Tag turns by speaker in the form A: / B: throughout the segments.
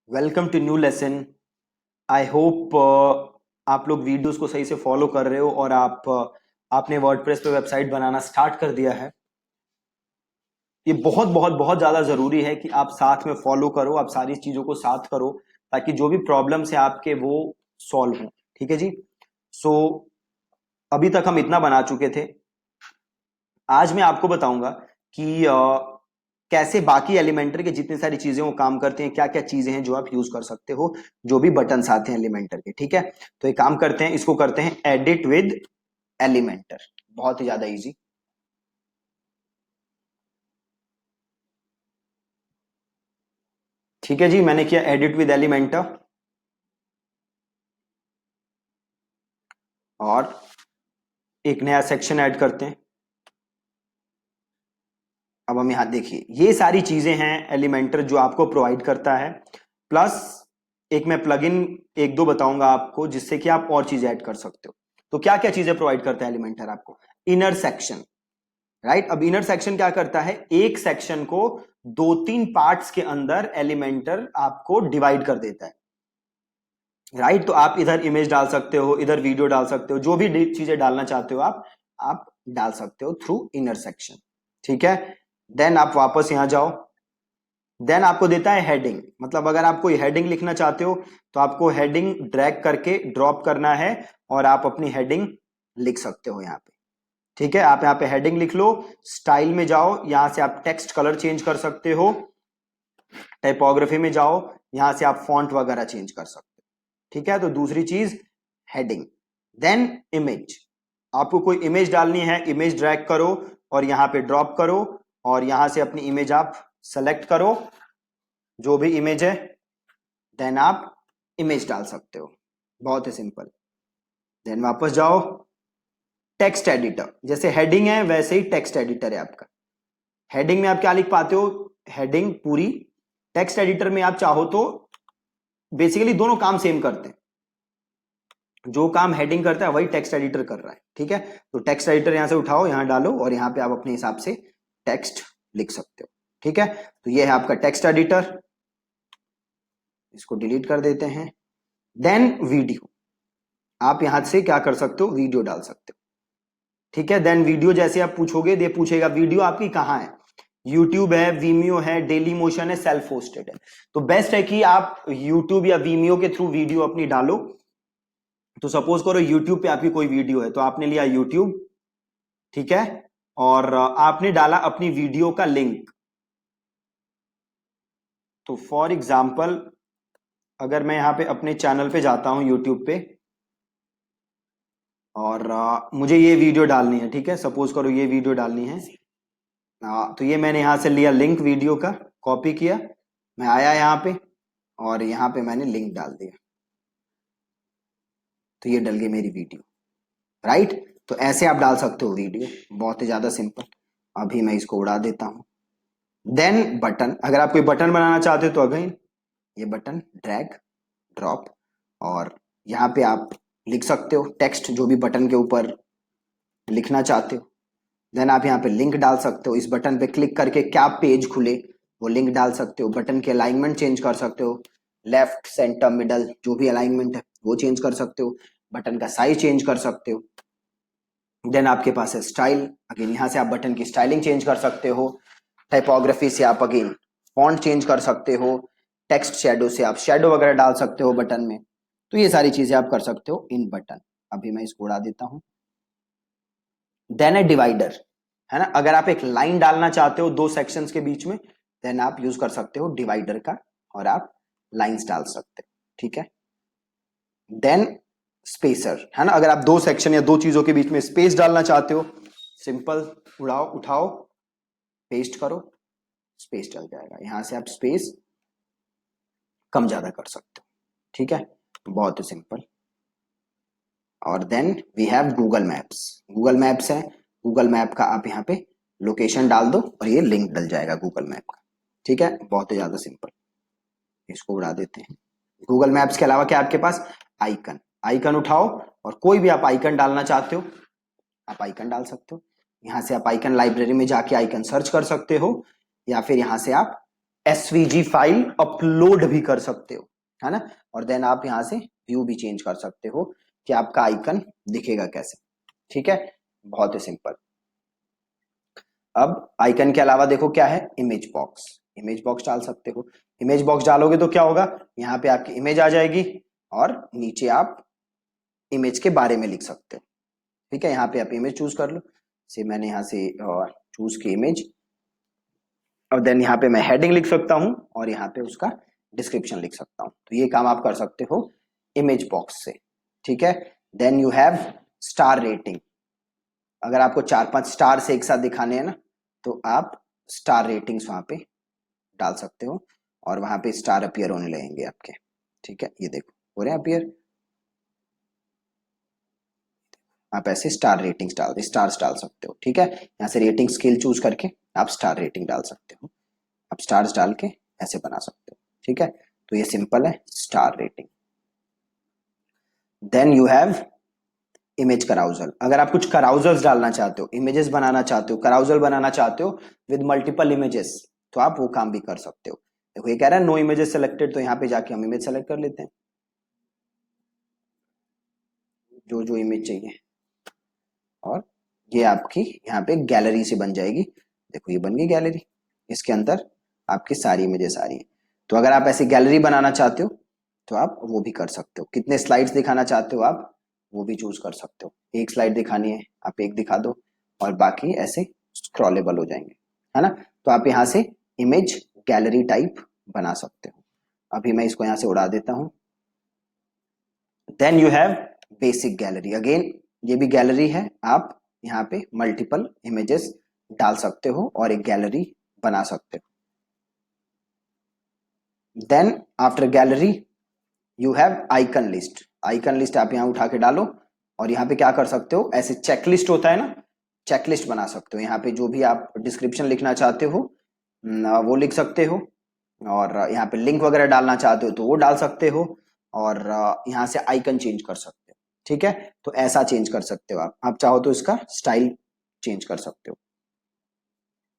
A: Welcome to new lesson. I hope आप लोग videos को सही से फॉलो कर रहे हो और आपने वर्डप्रेस पे वेबसाइट बनाना स्टार्ट कर दिया है। ये बहुत बहुत बहुत ज्यादा जरूरी है कि आप साथ में फॉलो करो, आप सारी चीजों को साथ करो ताकि जो भी प्रॉब्लम्स है आपके वो सॉल्व हो। ठीक है जी। सो अभी तक हम इतना बना चुके थे। आज मैं आपको बताऊंगा कि कैसे बाकी एलिमेंटर के जितनी सारी चीजें वो काम करते हैं, क्या क्या चीजें हैं जो आप यूज कर सकते हो, जो भी बटन्स आते हैं एलिमेंटर के। ठीक है, तो एक काम करते हैं, इसको करते हैं एडिट विद एलिमेंटर। बहुत ही ज्यादा इजी। ठीक है जी, मैंने किया एडिट विद एलिमेंटर और एक नया सेक्शन ऐड करते हैं। अब हम यहां देखिए, ये सारी चीजें हैं एलिमेंटर जो आपको प्रोवाइड करता है, प्लस एक मैं प्लगइन एक दो बताऊंगा आपको जिससे कि आप और चीजें ऐड कर सकते हो। तो क्या क्या चीजें प्रोवाइड करता है एलिमेंटर आपको? Inner section. राइट, अब इनर सेक्शन क्या करता है? एक सेक्शन को दो तीन पार्ट्स के अंदर एलिमेंटर आपको डिवाइड कर देता है। राइट, तो आप इधर इमेज डाल सकते हो, इधर वीडियो डाल सकते हो, जो भी चीजें डालना चाहते हो आप डाल सकते हो थ्रू इनर सेक्शन। ठीक है, देन आप वापस यहां जाओ। देन आपको देता है हेडिंग, मतलब अगर आप कोई हेडिंग लिखना चाहते हो तो आपको हेडिंग ड्रैग करके ड्रॉप करना है और आप अपनी हेडिंग लिख सकते हो यहां पे। ठीक है, आप यहां पे हेडिंग लिख लो, स्टाइल में जाओ, यहां से आप टेक्स्ट कलर चेंज कर सकते हो, टाइपोग्राफी में जाओ, यहां से आप फॉन्ट वगैरह चेंज कर सकते हो। ठीक है, तो दूसरी चीज हेडिंग। देन इमेज, आपको कोई इमेज डालनी है, इमेज ड्रैग करो और यहां पे ड्रॉप करो और यहां से अपनी इमेज आप सेलेक्ट करो, जो भी इमेज है, देन आप इमेज डाल सकते हो। बहुत ही सिंपल। देन वापस जाओ, टेक्स्ट एडिटर, जैसे हेडिंग है वैसे ही टेक्स्ट एडिटर है आपका। हेडिंग में आप क्या लिख पाते हो? हेडिंग पूरी। टेक्स्ट एडिटर में आप चाहो तो बेसिकली दोनों काम सेम करते हैं, जो काम हेडिंग करता है वही टेक्स्ट एडिटर कर रहा है। ठीक है, तो टेक्स्ट एडिटर यहां से उठाओ, यहां डालो और यहां पे आप अपने हिसाब से टेक्स्ट लिख सकते हो। ठीक है, तो ये है आपका टेक्स्ट एडिटर, इसको डिलीट कर देते हैं। देन वीडियो, आप यहां से क्या कर सकते हो? वीडियो डाल सकते हो। ठीक है, देन वीडियो जैसे आप पूछोगे, ये पूछेगा वीडियो आपकी कहां है। यूट्यूब है, वीमियो है, डेली मोशन है, सेल्फ होस्टेड है। तो बेस्ट है कि आप यूट्यूब या वीमियो के थ्रू वीडियो अपनी डालो। तो सपोज करो यूट्यूब पे आपकी कोई वीडियो है, तो आपने लिया यूट्यूब। ठीक है, और आपने डाला अपनी वीडियो का लिंक। तो फॉर एग्जाम्पल अगर मैं यहां पे अपने चैनल पे जाता हूं यूट्यूब पे और मुझे ये वीडियो डालनी है, ठीक है, सपोज करो ये वीडियो डालनी है। तो ये मैंने यहां से लिया लिंक वीडियो का, कॉपी किया, मैं आया यहां पे और यहां पे मैंने लिंक डाल दिया, तो ये डल गई मेरी वीडियो। राइट, तो ऐसे आप डाल सकते हो वीडियो, बहुत ही ज्यादा सिंपल। अभी मैं इसको उड़ा देता हूं। देन बटन, अगर आप कोई बटन बनाना चाहते हो तो अगेन ये बटन ड्रैग ड्रॉप और यहां पे आप लिख सकते हो टेक्स्ट, जो भी बटन के ऊपर लिखना चाहते हो। देन आप यहाँ पे लिंक डाल सकते हो, इस बटन पे क्लिक करके क्या पेज खुले वो लिंक डाल सकते हो। बटन के अलाइनमेंट चेंज कर सकते हो, लेफ्ट सेंटर मिडल जो भी अलाइनमेंट है वो चेंज कर सकते हो। बटन का साइज चेंज कर सकते हो। देन आपके पास है स्टाइल, अगेन यहाँ से आप बटन की स्टाइलिंग चेंज कर सकते हो। टाइपोग्राफी से आप अगेन फॉन्ट चेंज कर सकते हो। टेक्स्ट शेडो से आप शेडो वगैरह डाल सकते हो बटन में। तो ये सारी चीजें आप कर सकते हो इन बटन। अभी मैं इसको उड़ा देता हूं। देन है डिवाइडर, है ना, अगर आप एक लाइन डालना चाहते हो दो सेक्शंस के बीच में, देन आप यूज कर सकते हो डिवाइडर का और आप लाइंस डाल सकते हो। ठीक है, देन स्पेसर, है ना, अगर आप दो सेक्शन या दो चीजों के बीच में स्पेस डालना चाहते हो, सिंपल उड़ाओ उठाओ पेस्ट करो, स्पेस डल जाएगा। यहां से आप स्पेस कम ज्यादा कर सकते हो। ठीक है, बहुत ही सिंपल। और then we have Google Maps. Google Maps है, गूगल मैप का आप यहाँ पे लोकेशन डाल दो और ये लिंक डल जाएगा गूगल मैप का। ठीक है, बहुत ही ज्यादा सिंपल। इसको उड़ा देते हैं। गूगल मैप्स के अलावा क्या आपके पास? आइकन, आइकन उठाओ और कोई भी आप आइकन डालना चाहते हो आप आइकन डाल सकते हो। यहां से आप आइकन लाइब्रेरी में जाके आइकन सर्च कर सकते हो या फिर यहां से आप एसवीजी फाइल अपलोड भी कर सकते हो, है ना। और देन आप यहां से व्यू भी चेंज कर सकते हो कि आपका आइकन दिखेगा कैसे, ठीक है, बहुत ही सिंपल। अब आइकन के अलावा देखो क्या है, इमेज बॉक्स। इमेज बॉक्स डाल सकते हो। इमेज बॉक्स डालोगे तो क्या होगा, यहाँ पे आपकी इमेज आ जाएगी और नीचे आप इमेज के बारे में लिख सकते हो, ठीक है। यहाँ पे आप इमेज चूज कर लो, से मैंने यहाँ से चूज की इमेज। और देन यहाँ पे मैं हेडिंग लिख सकता हूँ और यहाँ पे उसका डिस्क्रिप्शन लिख सकता हूँ। तो ये काम आप कर सकते हो इमेज बॉक्स से, ठीक है। Then you have star rating. अगर आपको 4-5 स्टार से एक साथ दिखाने हैं ना, तो आप स्टार रेटिंग्स वहां पे डाल सकते हो और वहां पे स्टार अपीयर होने लगेंगे आपके, ठीक है। ये देखो हो रहे हैं अपीयर। आप ऐसे स्टार रेटिंग्स स्टार्स डाल सकते हो, ठीक है। यहाँ से रेटिंग स्केल चूज करके आप स्टार रेटिंग डाल सकते हो। आप स्टार्स डाल के ऐसे बना सकते हो, ठीक है। तो ये सिंपल है star rating. Then you have image carousel. अगर आप कुछ कराउजल्स डालना चाहते हो, इमेजेस बनाना चाहते हो, कराउजल बनाना चाहते हो विद मल्टीपल इमेजेस, तो आप वो काम भी कर सकते हो। देखो ये कह रहा है नो इमेजेस सेलेक्टेड, तो यहाँ पे जाके हम इमेज सेलेक्ट कर लेते हैं, जो जो इमेज चाहिए। और ये आपकी यहाँ पे गैलरी से बन जाएगी। देखो ये बन गई गैलरी, इसके अंदर आपकी सारी इमेजेस आ रही है। तो अगर आप ऐसी गैलरी बनाना चाहते हो तो आप वो भी कर सकते हो। कितने स्लाइड्स दिखाना चाहते हो आप वो भी चूज कर सकते हो। एक स्लाइड दिखानी है आप एक दिखा दो और बाकी ऐसे स्क्रॉलेबल हो जाएंगे, है ना। तो आप यहाँ से इमेज गैलरी टाइप बना सकते हो। अभी मैं इसको यहाँ से उड़ा देता हूँ। Then you have basic gallery. Again ये भी गैलरी है, आप यहाँ पे मल्टीपल इमेजेस डाल सकते हो और एक गैलरी बना सकते हो। Then after gallery you have icon list. Icon list आप यहाँ उठा के डालो और यहाँ पे क्या कर सकते हो, ऐसे चेकलिस्ट होता है ना, चेकलिस्ट बना सकते हो। यहाँ पे जो भी आप डिस्क्रिप्शन लिखना चाहते हो वो लिख सकते हो। और यहाँ पे लिंक वगैरह डालना चाहते हो तो वो डाल सकते हो। और यहाँ से आइकन चेंज कर सकते हो, ठीक है। तो ऐसा चेंज कर सकते हो आप चाहो तो इसका स्टाइल चेंज कर सकते हो।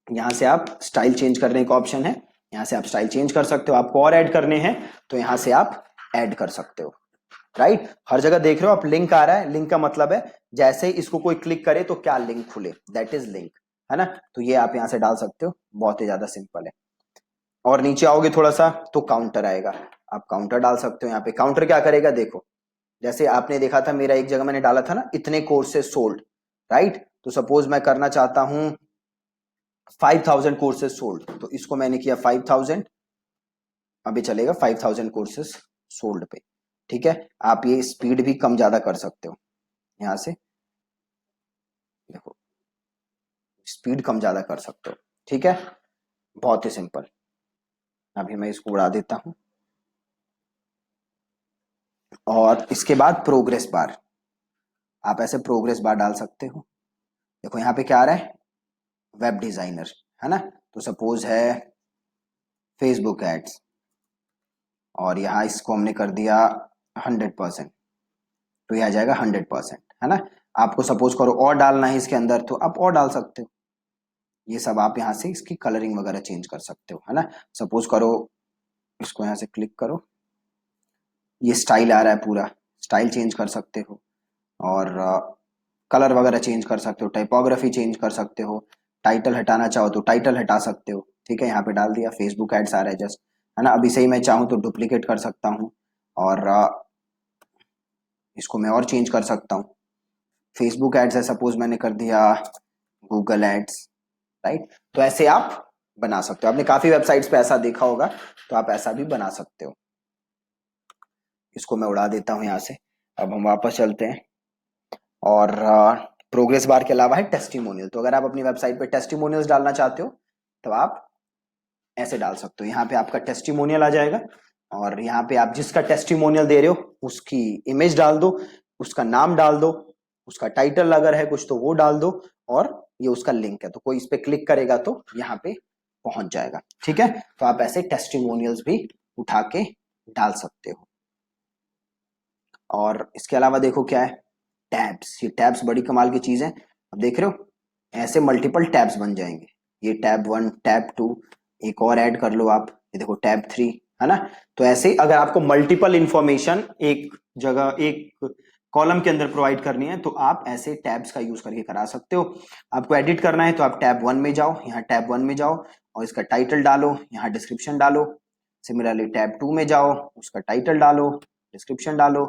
A: यहाँ से आप स्टाइल चेंज करने का ऑप्शन है, यहाँ से आप स्टाइल चेंज कर सकते हो। आपको और ऐड करने हैं तो यहाँ से आप ऐड कर सकते हो, राइट। हर जगह देख रहे हो आप लिंक आ रहा है। लिंक का मतलब है जैसे ही इसको कोई क्लिक करे तो क्या लिंक खुले, दैट इज लिंक, है ना। तो ये आप यहाँ से डाल सकते हो, बहुत ही ज्यादा सिंपल है। और नीचे आओगे थोड़ा सा तो काउंटर आएगा, आप काउंटर डाल सकते हो। यहाँ पे काउंटर क्या करेगा, देखो जैसे आपने देखा था मेरा एक जगह मैंने डाला था ना, इतने कोर्सेज सोल्ड, राइट। तो सपोज मैं करना चाहता हूं 5000 कोर्सेज सोल्ड, तो इसको मैंने किया 5000, अभी चलेगा 5000 कोर्सेज सोल्ड पे, ठीक है। आप ये स्पीड भी कम ज्यादा कर सकते हो, यहां से देखो स्पीड कम ज्यादा कर सकते हो, ठीक है, बहुत ही सिंपल। अभी मैं इसको उड़ा देता हूं। और इसके बाद प्रोग्रेस बार, आप ऐसे प्रोग्रेस बार डाल सकते हो। देखो यहाँ पे क्या आ रहा है, वेब डिजाइनर, है ना। तो सपोज है फेसबुक एड्स और यहाँ इसको हमने कर दिया 100%, तो ये आ जाएगा 100%, है ना। आपको सपोज करो और डालना है इसके अंदर तो आप और डाल सकते हो। ये सब आप यहाँ से इसकी कलरिंग वगैरह चेंज कर सकते हो, है ना। सपोज करो इसको यहाँ से क्लिक करो, ये स्टाइल आ रहा है पूरा, स्टाइल चेंज कर सकते हो। और कलर वगैरह चेंज कर सकते हो, टाइपोग्राफी चेंज कर सकते हो। टाइटल हटाना चाहो तो टाइटल हटा सकते हो, ठीक है। यहाँ पे डाल दिया, फेसबुक एड्स आ रहा है जस्ट, है ना। अभी से ही मैं चाहूँ तो डुप्लीकेट कर सकता हूँ और इसको मैं और चेंज कर सकता हूँ। फेसबुक एड्स है, सपोज मैंने कर दिया गूगल एड्स, राइट। तो ऐसे आप बना सकते हो। आपने काफी वेबसाइट्स पे ऐसा देखा होगा, तो आप ऐसा भी बना सकते हो। इसको मैं उड़ा देता हूँ यहाँ से। अब हम वापस चलते हैं और प्रोग्रेस बार के अलावा है टेस्टिमोनियल। तो अगर आप अपनी वेबसाइट पे टेस्टिमोनियल्स डालना चाहते हो तो आप ऐसे डाल सकते हो। यहाँ पे आपका टेस्टिमोनियल आ जाएगा और यहाँ पे आप जिसका टेस्टिमोनियल दे रहे हो उसकी इमेज डाल दो, उसका नाम डाल दो, उसका टाइटल अगर है कुछ तो वो डाल दो और ये उसका लिंक है, तो कोई इस पे क्लिक करेगा तो यहाँ पे पहुंच जाएगा, ठीक है। तो आप ऐसे टेस्टिमोनियल्स भी उठा के डाल सकते हो। और इसके अलावा देखो क्या है, टैब्स। ये टैब्स बड़ी कमाल की चीज है। अब देख रहे हो ऐसे मल्टीपल टैब्स बन जाएंगे। ये टैब 1, टैब 2, एक और ऐड कर लो आप, ये देखो टैब 3, है ना। तो ऐसे अगर आपको मल्टीपल इंफॉर्मेशन एक जगह एक कॉलम के अंदर प्रोवाइड करनी है तो आप ऐसे टैब्स का यूज करके करा सकते हो। आपको एडिट करना है तो आप टैब 1 में जाओ, यहाँ टैब 1 में जाओ और इसका टाइटल डालो, यहाँ डिस्क्रिप्शन डालो। सिमिलरली टैब 2 में जाओ, उसका टाइटल डालो, डिस्क्रिप्शन डालो।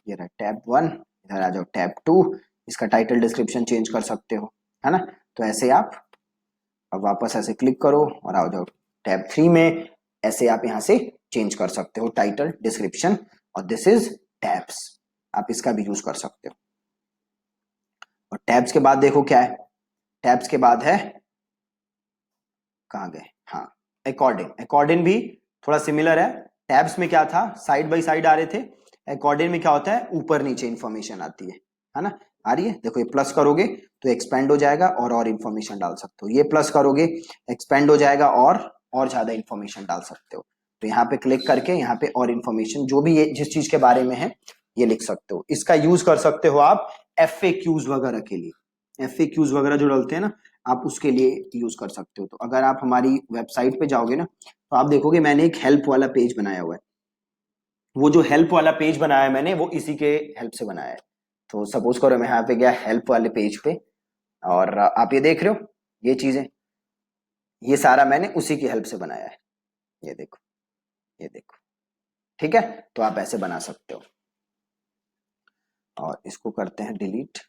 A: ये रहा टैब 1, इधर आ जाओ टैब 2, इसका टाइटल डिस्क्रिप्शन चेंज कर सकते हो, है ना। तो ऐसे आप अब वापस ऐसे क्लिक करो और आ जाओ टैब 3 में, ऐसे आप यहां से चेंज कर सकते हो टाइटल डिस्क्रिप्शन। और दिस इज टैब्स, आप इसका भी यूज कर सकते हो। और टैब्स के बाद देखो क्या है, टैब्स के बाद है, कहाँ गए, हाँ अकॉर्डिंग। अकॉर्डिंग भी थोड़ा सिमिलर है। टैब्स में क्या था, साइड बाय साइड आ रहे थे, अकॉर्डिंग में क्या होता है, ऊपर नीचे इंफॉर्मेशन आती है ना। आ रही है, देखो ये प्लस करोगे तो एक्सपेंड हो जाएगा और इंफॉर्मेशन डाल सकते हो, ये प्लस करोगे एक्सपेंड हो जाएगा और ज्यादा इंफॉर्मेशन डाल सकते हो। तो यहाँ पे क्लिक करके यहाँ पे और इंफॉर्मेशन जो भी ये जिस चीज के बारे में है ये लिख सकते हो। इसका यूज कर सकते हो आप FAQs वगैरह के लिए, FAQs वगैरह जो डलते हैं ना, आप उसके लिए यूज कर सकते हो। तो अगर आप हमारी वेबसाइट पे जाओगे ना तो आप देखोगे मैंने एक हेल्प वाला पेज बनाया हुआ है। वो जो हेल्प वाला पेज बनाया है मैंने, वो इसी के हेल्प से बनाया है। तो सपोज करो मैं यहाँ पे गया हेल्प वाले पेज पे और आप ये देख रहे हो ये चीजें, ये सारा मैंने उसी की हेल्प से बनाया है। ये देखो, ये देखो, ठीक है। तो आप ऐसे बना सकते हो। और इसको करते हैं डिलीट,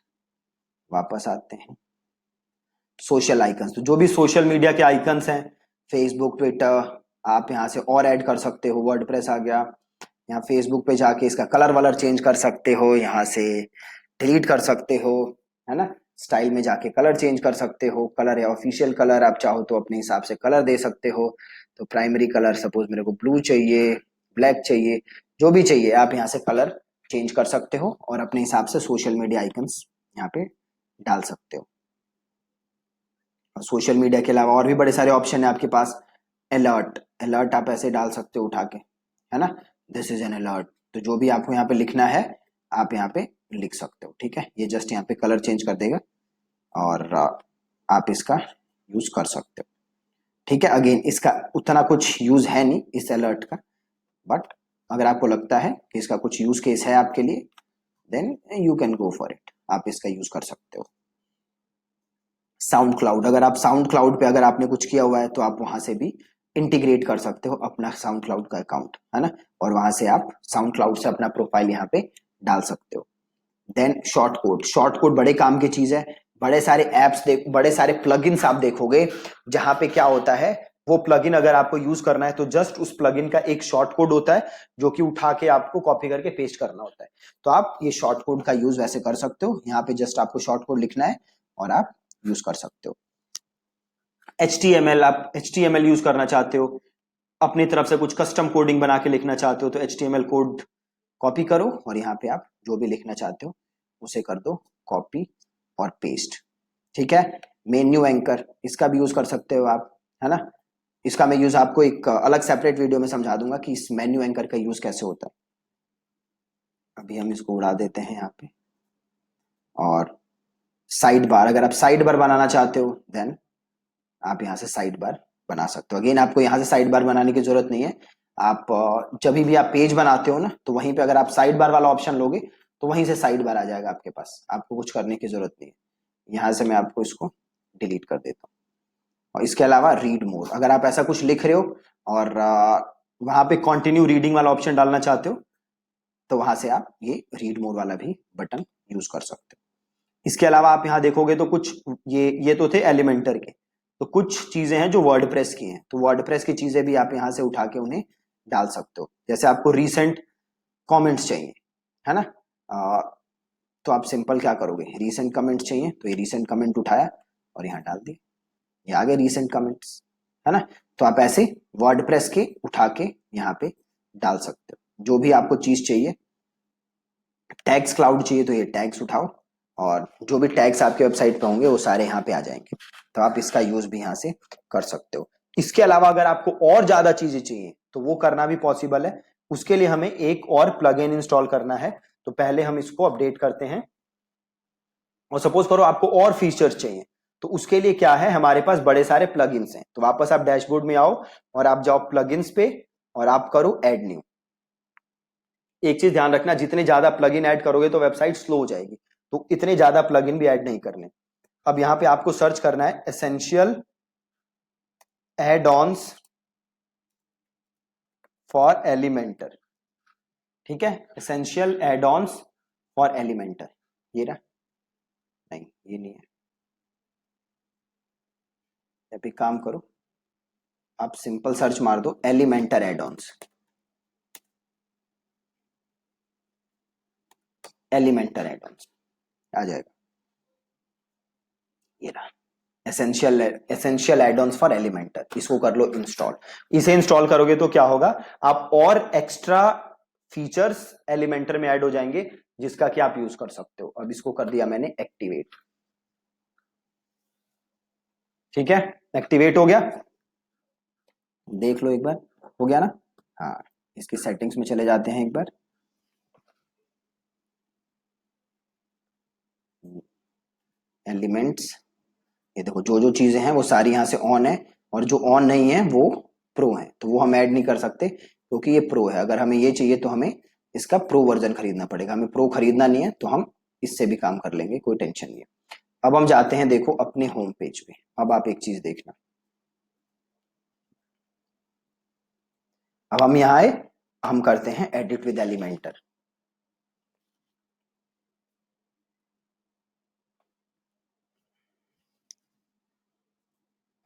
A: वापस आते हैं सोशल आइकन्स। तो जो भी सोशल मीडिया के आइकन्स हैं, फेसबुक, ट्विटर, आप यहाँ से और ऐड कर सकते हो। वर्डप्रेस आ गया, यहाँ फेसबुक पे जाके इसका कलर वलर चेंज कर सकते हो, यहाँ से डिलीट कर सकते हो, है ना। स्टाइल में जाके कलर चेंज कर सकते हो, कलर या ऑफिशियल कलर आप चाहो तो अपने हिसाब से कलर दे सकते हो। तो प्राइमरी कलर सपोज मेरे को ब्लू चाहिए, ब्लैक चाहिए, जो भी चाहिए आप यहाँ से कलर चेंज कर सकते हो और अपने हिसाब से सोशल मीडिया आइकन्स यहाँ पे डाल सकते हो। सोशल मीडिया के अलावा और भी बड़े सारे ऑप्शन है आपके पास। अलर्ट, अलर्ट आप ऐसे डाल सकते हो उठा के, है ना। दिस इज एन अलर्ट, तो जो भी आपको यहाँ पे लिखना है आप यहाँ पे लिख सकते हो, ठीक है। ये जस्ट यहाँ पे कलर चेंज कर देगा और आप इसका यूज कर सकते हो, ठीक है। अगेन इसका उतना कुछ यूज है नहीं इस अलर्ट का, बट अगर आपको लगता है कि इसका कुछ यूज केस है आपके लिए, then you can go for it, आप इसका यूज कर सकते हो। साउंड क्लाउड, अगर आप साउंड क्लाउड पे अगर आपने कुछ किया हुआ है तो आप वहां से भी इंटीग्रेट कर सकते हो अपना साउंड क्लाउड का अकाउंट, है ना। और वहां से आप साउंड क्लाउड से अपना प्रोफाइल यहाँ पे डाल सकते हो। Then short code, short code बड़े काम की चीज है। बड़े सारे एप्स देख, बड़े सारे प्लगइन्स आप देखोगे जहां पे क्या होता है, वो प्लगइन अगर आपको यूज करना है तो जस्ट उस प्लगइन का एक शॉर्ट कोड होता है जो कि उठा के आपको कॉपी करके पेस्ट करना होता है। तो आप ये शॉर्ट कोड का यूज वैसे कर सकते हो, यहाँ पे जस्ट आपको शॉर्ट कोड लिखना है और आप यूज कर सकते हो। HTML, आप HTML यूज करना चाहते हो, अपनी तरफ से कुछ कस्टम कोडिंग बना के लिखना चाहते हो तो HTML कोड कॉपी करो और यहाँ पे आप जो भी लिखना चाहते हो उसे कर दो कॉपी और पेस्ट, ठीक है। मेन्यू एंकर, इसका भी यूज कर सकते हो आप, है ना। इसका मैं यूज आपको एक अलग सेपरेट वीडियो में समझा दूंगा कि इस मेन्यू एंकर का यूज कैसे होता है। अभी हम इसको उड़ा देते हैं यहाँ पे। और साइड बार, अगर आप साइड बार बनाना चाहते हो देन आप यहाँ से साइड बार बना सकते हो। अगेन आपको यहाँ से साइड बार बनाने की जरूरत नहीं है। आप जब भी आप पेज बनाते हो ना तो वहीं पे अगर आप साइड बार वाला ऑप्शन लोगे तो वहीं से साइड बार आ जाएगा आपके पास, आपको कुछ करने की जरूरत नहीं है। यहाँ से मैं आपको इसको डिलीट कर देता हूँ। और इसके अलावा रीड मोर, अगर आप ऐसा कुछ लिख रहे हो और वहां पे कंटिन्यू रीडिंग वाला ऑप्शन डालना चाहते हो तो वहां से आप ये रीड मोर वाला भी बटन यूज कर सकते हो। इसके अलावा आप यहाँ देखोगे तो कुछ ये तो थे एलिमेंटर के, तो कुछ चीजें हैं जो वर्डप्रेस की हैं। तो वर्डप्रेस की चीजें भी आप यहाँ से उठा के उन्हें डाल सकते हो। जैसे आपको रीसेंट कमेंट्स चाहिए, है ना, तो आप सिंपल क्या करोगे, रीसेंट कमेंट्स चाहिए तो ये रीसेंट कमेंट उठाया और यहाँ डाल दिया, ये आ गए रीसेंट कमेंट्स, है ना। तो आप ऐसे वर्डप्रेस के उठा के यहाँ पे डाल सकते हो जो भी आपको चीज चाहिए। टैग्स क्लाउड चाहिए तो ये टैग्स उठाओ और जो भी टैग्स आपके वेबसाइट पे होंगे वो सारे यहाँ पे आ जाएंगे, तो आप इसका यूज भी यहाँ से कर सकते हो। इसके अलावा अगर आपको और ज्यादा चीजें चाहिए तो वो करना भी पॉसिबल है। उसके लिए हमें एक और प्लगइन इंस्टॉल करना है, तो पहले हम इसको अपडेट करते हैं। और सपोज करो आपको और फीचर्स चाहिए तो उसके लिए क्या है, हमारे पास बड़े सारे प्लगइन्स हैं। तो वापस आप डैशबोर्ड में आओ और आप जाओ प्लगइन्स पे और आप करो ऐड न्यू। एक चीज ध्यान रखना, जितने ज्यादा प्लगइन ऐड करोगे तो वेबसाइट स्लो हो जाएगी, तो इतने ज्यादा प्लगइन भी ऐड नहीं करने। अब यहां पे आपको सर्च करना है essential add ons for Elementor. ठीक है, essential add ons for Elementor, ये रहा। नहीं, ये नहीं है। अब एक काम करो, आप सिंपल सर्च मार दो Elementor add ons, Elementor add ons आ जाएगा, ये रहा। Essential add ons for Elementor, इसको कर लो इंस्टॉल। इसे इंस्टॉल करोगे तो क्या होगा, आप और एक्स्ट्रा फीचर्स एलिमेंटर में ऐड हो जाएंगे जिसका कि आप यूज कर सकते हो। अब इसको कर दिया मैंने एक्टिवेट। ठीक है, एक्टिवेट हो गया, देख लो एक बार, हो गया ना। हाँ, इसकी सेटिंग्स में चले जाते हैं एक बार। एलिमेंट्स, ये देखो जो जो चीजें हैं वो सारी यहां से ऑन है, और जो ऑन नहीं है वो प्रो है, तो वो हम ऐड नहीं कर सकते क्योंकि ये प्रो है। अगर हमें ये चाहिए तो हमें इसका प्रो वर्जन खरीदना पड़ेगा। हमें प्रो खरीदना नहीं है तो हम इससे भी काम कर लेंगे, कोई टेंशन नहीं है। अब हम जाते हैं देखो अपने होम पेज पे। अब आप एक चीज देखना, अब हम यहाँ आए, हम करते हैं एडिट विद एलिमेंटर।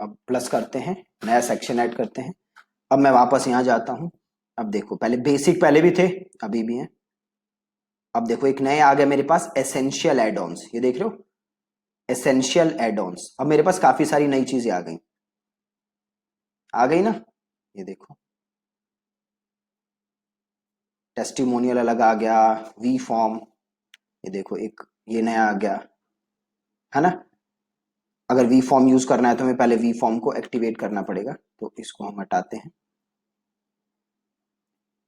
A: अब प्लस करते हैं, नया सेक्शन ऐड करते हैं। अब मैं वापस यहाँ जाता हूँ। अब देखो, पहले बेसिक पहले भी थे, अभी भी हैं। अब देखो एक नए आ गए मेरे पास एसेंशियल एड ऑन्स, ये देख रहे हो, एसेंशियल एड ऑन्स। अब मेरे पास काफी सारी नई चीजें आ गई, आ गई ना, ये देखो टेस्टिमोनियल अलग आ गया, वी फॉर्म, ये देखो एक ये नया आ गया, है ना। अगर वी फॉर्म यूज करना है तो हमें पहले वी फॉर्म को एक्टिवेट करना पड़ेगा, तो इसको हम हटाते हैं।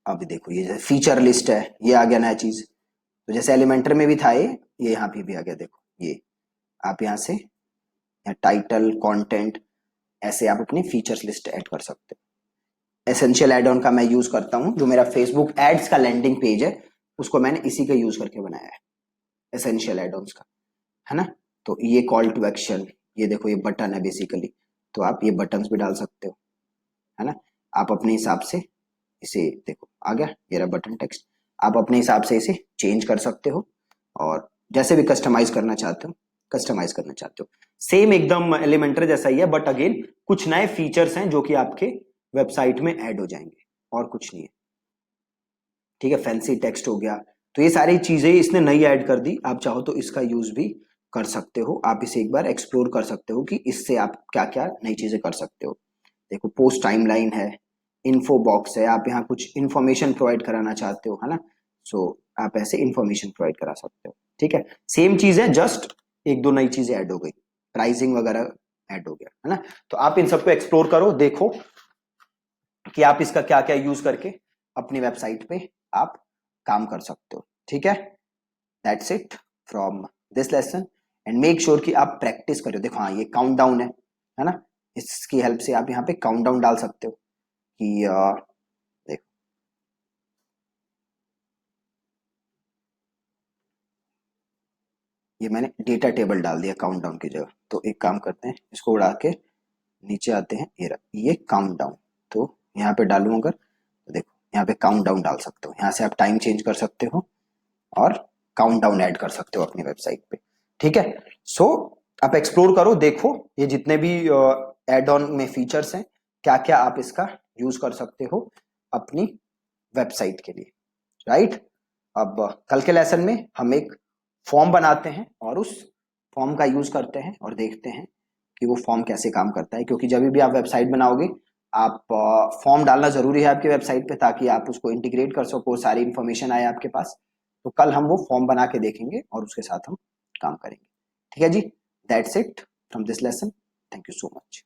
A: अब देखो ये फीचर लिस्ट है, ये आ गया नया चीज। तो जैसे एलिमेंटर में भी था ये यहाँ पे भी आ गया। देखो ये आप यहाँ से टाइटल कंटेंट ऐसे आप अपनी फीचर्स लिस्ट ऐड कर सकते हो। एसेंशियल एड ऑन का मैं यूज करता हूँ, जो मेरा फेसबुक एड्स का लैंडिंग पेज है उसको मैंने इसी का यूज करके बनाया है, एसेंशियल एड ऑन्स का, है ना। तो ये कॉल टू एक्शन, ये देखो ये बटन है बेसिकली, तो आप ये बटन्स भी डाल सकते हो, है ना। आप अपने हिसाब से इसे देखो आ गया, ये रहा बटन टेक्स्ट। आप अपने हिसाब से इसे चेंज कर सकते हो और जैसे भी कस्टमाइज करना चाहते हो कस्टमाइज करना चाहते हो। सेम एकदम एलिमेंटर जैसा ही है, बट अगेन कुछ नए फीचर्स हैं जो कि आपके वेबसाइट में ऐड हो जाएंगे, और कुछ नहीं है। ठीक है, फैंसी टेक्स्ट हो गया, तो ये सारी चीजें इसने नई ऐड कर दी। आप चाहो तो इसका यूज भी कर सकते हो, आप इसे एक बार एक्सप्लोर कर सकते हो कि इससे आप क्या क्या नई चीजें कर सकते हो। देखो पोस्ट टाइमलाइन है, इन्फो बॉक्स है, आप यहाँ कुछ इन्फॉर्मेशन प्रोवाइड कराना चाहते हो, है ना। सो आप ऐसे इन्फॉर्मेशन प्रोवाइड करा सकते हो। ठीक है, सेम चीज है, जस्ट एक दो नई चीजें ऐड हो गई, प्राइसिंग वगैरह ऐड हो गया, है ना। तो आप इन सबको एक्सप्लोर करो, देखो कि आप इसका क्या क्या यूज करके अपनी वेबसाइट पे आप काम कर सकते हो। ठीक है, that's it from this lesson, and make sure कि आप प्रैक्टिस करो। देखो हाँ, ये काउंट डाउन है ना, इसकी हेल्प से आप यहाँ पे काउंट डाउन डाल सकते हो कि देखो ये मैंने डेटा टेबल डाल दिया काउंट डाउन की जगह। तो एक काम करते हैं, इसको उड़ा के नीचे आते हैं, ये काउंट डाउन, तो यहाँ पे डालू अगर, तो देखो यहाँ पे काउंट डाउन डाल सकते हो, यहाँ से आप टाइम चेंज कर सकते हो और काउंट डाउन ऐड कर सकते हो अपनी वेबसाइट पे। ठीक है, सो आप एक्सप्लोर करो, देखो ये जितने भी एड ऑन में फीचर्स हैं क्या क्या आप इसका यूज कर सकते हो अपनी वेबसाइट के लिए, राइट। अब कल के लेसन में हम एक फॉर्म बनाते हैं और उस फॉर्म का यूज करते हैं और देखते हैं कि वो फॉर्म कैसे काम करता है, क्योंकि जब भी आप वेबसाइट बनाओगे आप फॉर्म डालना जरूरी है आपकी वेबसाइट पे, ताकि आप उसको इंटीग्रेट कर सको, सारी इंफॉर्मेशन आए आपके पास। तो कल हम वो फॉर्म बना के देखेंगे और उसके साथ हम काम करेंगे। ठीक है जी, that's it from this lesson, thank you so much.